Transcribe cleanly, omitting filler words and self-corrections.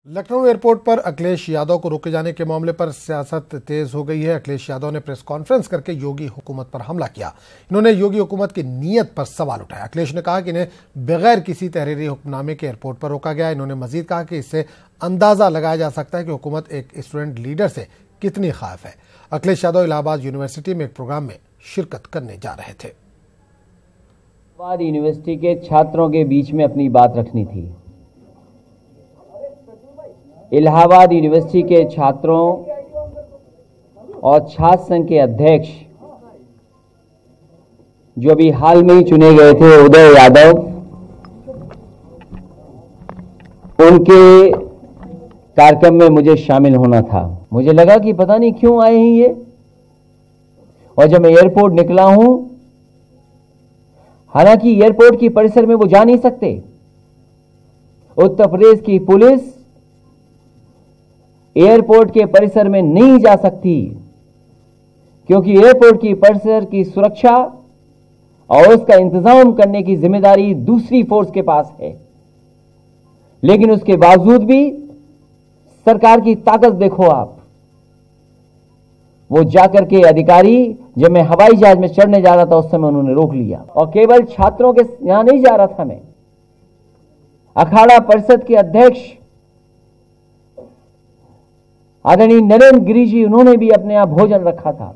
Lucknow airport पर अखिलेश यादव को रोके जाने के मामले पर सियासत तेज हो गई है। अखिलेश यादव ने प्रेस कॉन्फ्रेंस करके योगी हुकूमत पर हमला किया। इन्होंने योगी हुकूमत की नीयत पर सवाल उठाया। अखिलेश ने कहा कि इन्हें बगैर किसी तहरीरी हुक्मनामे के एयरपोर्ट पर रोका गया। इन्होंने मजीद कहा कि इससे अंदाजा लगाया जा सकता है कि हुकूमत एक स्टूडेंट लीडर से कितनी खौफ है। अखिलेश यादव इलाहाबाद यूनिवर्सिटी में एक प्रोग्राम में शिरकत करने जा रहे थे। इलाहाबाद यूनिवर्सिटी के छात्रों के बीच में अपनी बात रखनी थी। इलाहाबाद यूनिवर्सिटी के छात्रों और छात्र संघ के अध्यक्ष जो अभी हाल में ही चुने गए थे, उदय यादव, उनके कार्यक्रम में मुझे शामिल होना था। मुझे लगा कि पता नहीं क्यों आए हैं ये, और जब मैं एयरपोर्ट निकला हूं, हालांकि एयरपोर्ट की परिसर में वो जा नहीं सकते। उत्तर प्रदेश की पुलिस एयरपोर्ट के परिसर में नहीं जा सकती, क्योंकि एयरपोर्ट की परिसर की सुरक्षा और उसका इंतजाम करने की जिम्मेदारी दूसरी फोर्स के पास है। लेकिन उसके बावजूद भी सरकार की ताकत देखो आप। वो जाकर के अधिकारी, जब मैं हवाई जहाज में चढ़ने जा रहा था उस समय उन्होंने रोक लिया। और केवल छात्रों के यहां नहीं जा रहा था मैं, अखाड़ा परिषद के अध्यक्ष आदरणीय नरेंद्र गिरि जी, उन्होंने भी अपने यहां भोजन रखा था।